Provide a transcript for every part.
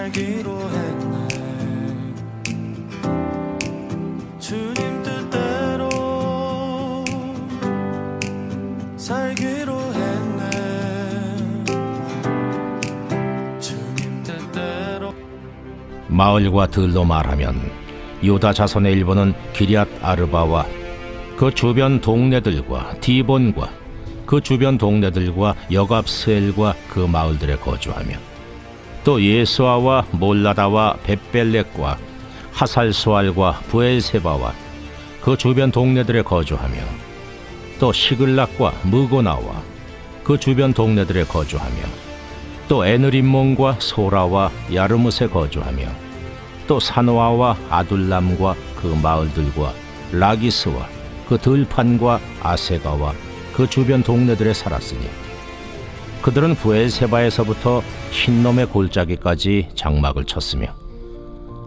살기로 했네. 주님 뜻대로 살기로 했네. 주님 뜻대로. 마을과 들로 말하면 유다 자손의 일부는 기럇 아르바와 그 주변 동네들과 디본과 그 주변 동네들과 여갑스엘과 그 마을들에 거주하며, 또 예수아와 몰라다와 벳벨렉과 하살수알과 부엘세바와 그 주변 동네들에 거주하며, 또 시글락과 무고나와 그 주변 동네들에 거주하며, 또 에느림몬과 소라와 야르뭇에 거주하며, 또 사노아와 아둘람과 그 마을들과 라기스와 그 들판과 아세가와 그 주변 동네들에 살았으니, 그들은 부엘세바에서부터 흰놈의 골짜기까지 장막을 쳤으며,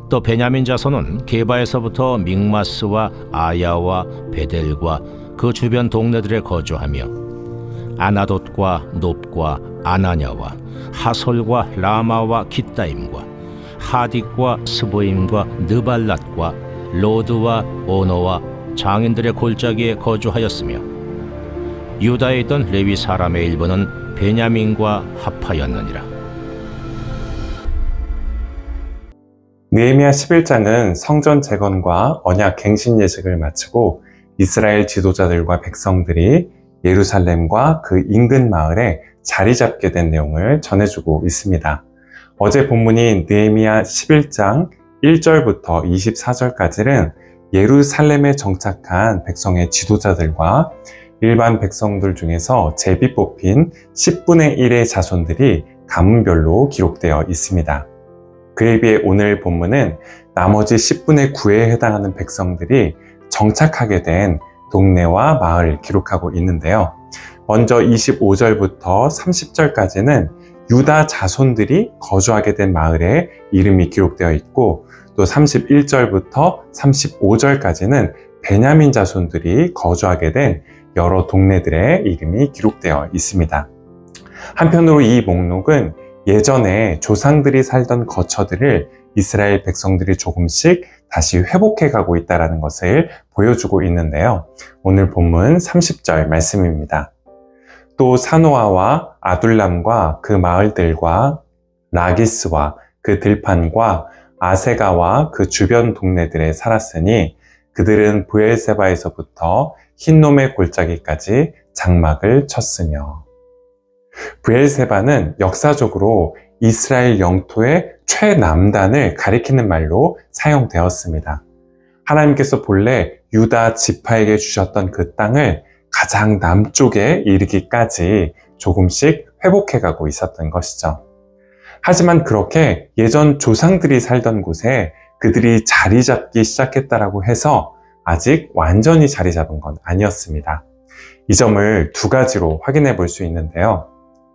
또 베냐민 자손은 게바에서부터 믹마스와 아야와 베델과 그 주변 동네들에 거주하며, 아나돗과 놉과 아나냐와 하솔과 라마와 깃다임과 하딕과 스보임과 느발랏과 로드와 오노와 장인들의 골짜기에 거주하였으며, 유다에 있던 레위 사람의 일부는 베냐민과 합하였느니라. 느헤미야 11장은 성전 재건과 언약 갱신 예식을 마치고 이스라엘 지도자들과 백성들이 예루살렘과 그 인근 마을에 자리 잡게 된 내용을 전해주고 있습니다. 어제 본문인 느헤미야 11장 1절부터 24절까지는 예루살렘에 정착한 백성의 지도자들과 일반 백성들 중에서 제비 뽑힌 10분의 1의 자손들이 가문별로 기록되어 있습니다. 그에 비해 오늘 본문은 나머지 10분의 9에 해당하는 백성들이 정착하게 된 동네와 마을 기록하고 있는데요. 먼저 25절부터 30절까지는 유다 자손들이 거주하게 된 마을의 이름이 기록되어 있고, 또 31절부터 35절까지는 베냐민 자손들이 거주하게 된 여러 동네들의 이름이 기록되어 있습니다. 한편으로 이 목록은 예전에 조상들이 살던 거처들을 이스라엘 백성들이 조금씩 다시 회복해 가고 있다는 것을 보여주고 있는데요. 오늘 본문 30절 말씀입니다. 또 사노아와 아둘람과 그 마을들과 라기스와 그 들판과 아세가와 그 주변 동네들에 살았으니, 그들은 부엘세바에서부터 흰놈의 골짜기까지 장막을 쳤으며. 부엘세바는 역사적으로 이스라엘 영토의 최남단을 가리키는 말로 사용되었습니다. 하나님께서 본래 유다 지파에게 주셨던 그 땅을 가장 남쪽에 이르기까지 조금씩 회복해가고 있었던 것이죠. 하지만 그렇게 예전 조상들이 살던 곳에 그들이 자리 잡기 시작했다라고 해서 아직 완전히 자리 잡은 건 아니었습니다. 이 점을 두 가지로 확인해 볼 수 있는데요.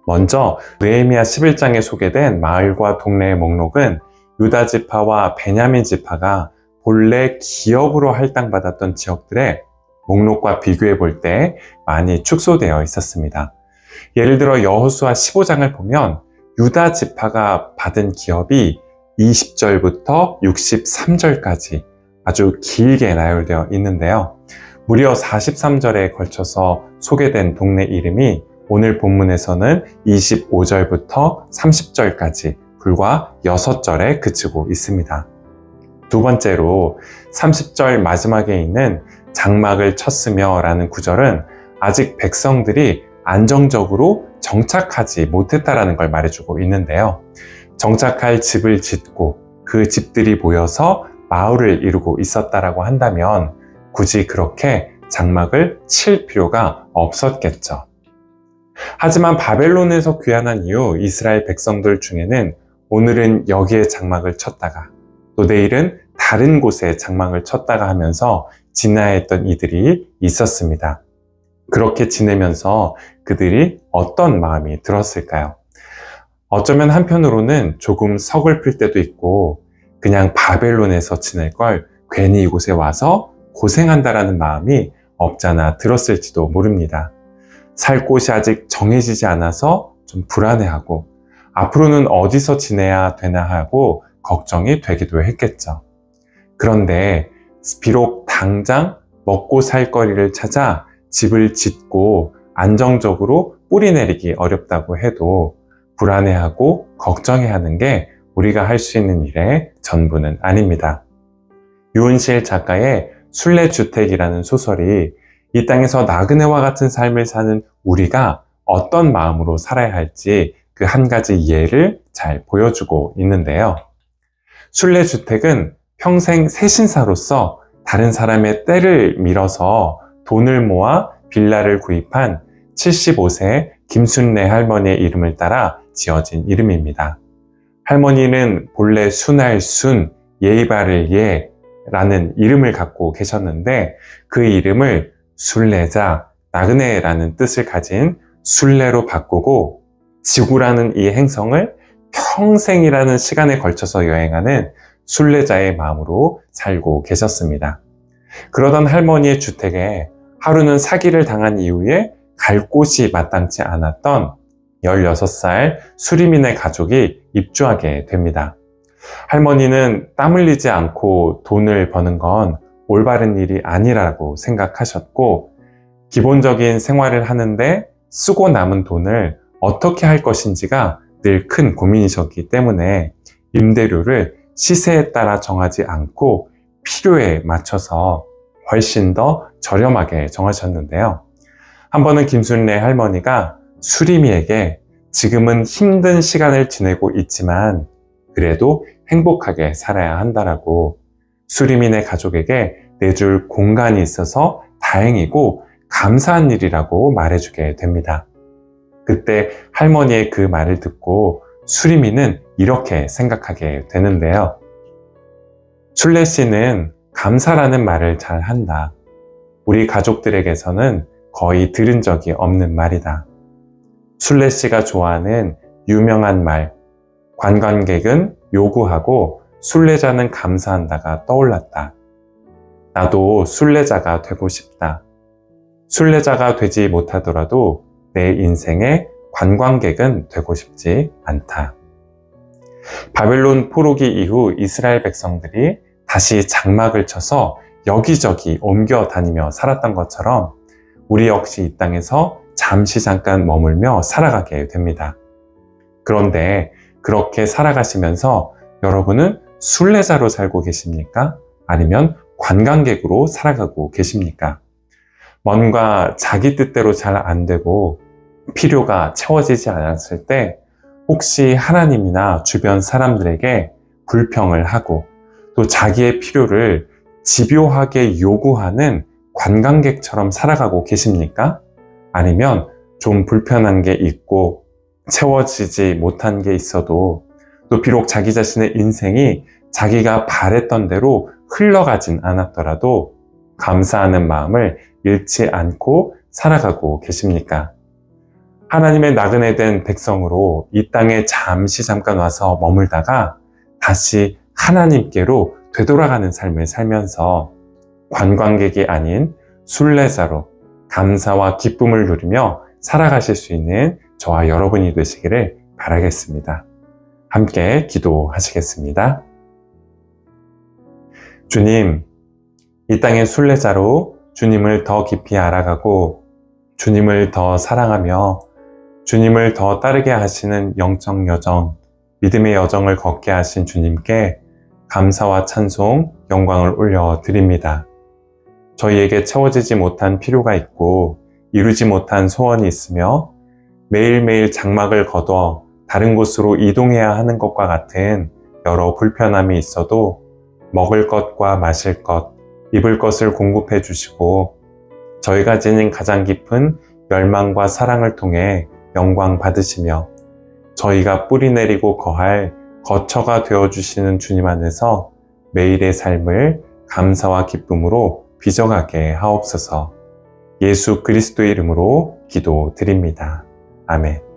먼저 느헤미야 11장에 소개된 마을과 동네의 목록은 유다 지파와 베냐민 지파가 본래 기업으로 할당받았던 지역들의 목록과 비교해 볼 때 많이 축소되어 있었습니다. 예를 들어 여호수아 15장을 보면 유다 지파가 받은 기업이 20절부터 63절까지 아주 길게 나열되어 있는데요. 무려 43절에 걸쳐서 소개된 동네 이름이 오늘 본문에서는 25절부터 30절까지 불과 6절에 그치고 있습니다. 두 번째로 30절 마지막에 있는 장막을 쳤으며 라는 구절은 아직 백성들이 안정적으로 정착하지 못했다라는 걸 말해주고 있는데요. 정착할 집을 짓고 그 집들이 모여서 마을을 이루고 있었다라고 한다면 굳이 그렇게 장막을 칠 필요가 없었겠죠. 하지만 바벨론에서 귀환한 이후 이스라엘 백성들 중에는 오늘은 여기에 장막을 쳤다가 또 내일은 다른 곳에 장막을 쳤다가 하면서 진화했던 이들이 있었습니다. 그렇게 지내면서 그들이 어떤 마음이 들었을까요? 어쩌면 한편으로는 조금 서글플 때도 있고, 그냥 바벨론에서 지낼 걸 괜히 이곳에 와서 고생한다라는 마음이 없잖아 들었을지도 모릅니다. 살 곳이 아직 정해지지 않아서 좀 불안해하고, 앞으로는 어디서 지내야 되나 하고 걱정이 되기도 했겠죠. 그런데 비록 당장 먹고 살 거리를 찾아 집을 짓고 안정적으로 뿌리 내리기 어렵다고 해도 불안해하고 걱정해야 하는 게 우리가 할 수 있는 일의 전부는 아닙니다. 유은실 작가의 순례주택이라는 소설이 이 땅에서 나그네와 같은 삶을 사는 우리가 어떤 마음으로 살아야 할지 그 한 가지 예를 잘 보여주고 있는데요. 순례주택은 평생 새신사로서 다른 사람의 때를 밀어서 돈을 모아 빌라를 구입한 75세 김순례 할머니의 이름을 따라 지어진 이름입니다. 할머니는 본래 순할 순, 예의 바를 예라는 이름을 갖고 계셨는데 그 이름을 순례자, 나그네라는 뜻을 가진 순례로 바꾸고 지구라는 이 행성을 평생이라는 시간에 걸쳐서 여행하는 순례자의 마음으로 살고 계셨습니다. 그러던 할머니의 주택에 하루는 사기를 당한 이후에 갈 곳이 마땅치 않았던 16살 수리민의 가족이 입주하게 됩니다. 할머니는 땀 흘리지 않고 돈을 버는 건 올바른 일이 아니라고 생각하셨고 기본적인 생활을 하는데 쓰고 남은 돈을 어떻게 할 것인지가 늘 큰 고민이셨기 때문에 임대료를 시세에 따라 정하지 않고 필요에 맞춰서 훨씬 더 저렴하게 정하셨는데요. 한 번은 김순례 할머니가 수리미에게 지금은 힘든 시간을 지내고 있지만 그래도 행복하게 살아야 한다라고 수리민의 가족에게 내줄 공간이 있어서 다행이고 감사한 일이라고 말해주게 됩니다. 그때 할머니의 그 말을 듣고 수리민은 이렇게 생각하게 되는데요. 순례 씨는 감사라는 말을 잘 한다. 우리 가족들에게서는 거의 들은 적이 없는 말이다. 순례 씨가 좋아하는 유명한 말, 관광객은 요구하고 순례자는 감사한다가 떠올랐다. 나도 순례자가 되고 싶다. 순례자가 되지 못하더라도 내 인생의 관광객은 되고 싶지 않다. 바벨론 포로기 이후 이스라엘 백성들이 다시 장막을 쳐서 여기저기 옮겨 다니며 살았던 것처럼 우리 역시 이 땅에서 잠시 잠깐 머물며 살아가게 됩니다. 그런데 그렇게 살아가시면서 여러분은 순례자로 살고 계십니까? 아니면 관광객으로 살아가고 계십니까? 뭔가 자기 뜻대로 잘 안 되고 필요가 채워지지 않았을 때 혹시 하나님이나 주변 사람들에게 불평을 하고 또 자기의 필요를 집요하게 요구하는 관광객처럼 살아가고 계십니까? 아니면 좀 불편한 게 있고 채워지지 못한 게 있어도 또 비록 자기 자신의 인생이 자기가 바랬던 대로 흘러가진 않았더라도 감사하는 마음을 잃지 않고 살아가고 계십니까? 하나님의 나그네된 백성으로 이 땅에 잠시 잠깐 와서 머물다가 다시 하나님께로 되돌아가는 삶을 살면서 관광객이 아닌 순례자로 감사와 기쁨을 누리며 살아가실 수 있는 저와 여러분이 되시기를 바라겠습니다. 함께 기도하시겠습니다. 주님, 이 땅의 순례자로 주님을 더 깊이 알아가고 주님을 더 사랑하며 주님을 더 따르게 하시는 영적 여정, 믿음의 여정을 걷게 하신 주님께 감사와 찬송, 영광을 올려드립니다. 저희에게 채워지지 못한 필요가 있고 이루지 못한 소원이 있으며 매일매일 장막을 거둬 다른 곳으로 이동해야 하는 것과 같은 여러 불편함이 있어도 먹을 것과 마실 것, 입을 것을 공급해 주시고 저희가 지닌 가장 깊은 열망과 사랑을 통해 영광 받으시며 저희가 뿌리 내리고 거할 거처가 되어주시는 주님 안에서 매일의 삶을 감사와 기쁨으로 빚어가게 하옵소서. 예수 그리스도의 이름으로 기도드립니다. 아멘.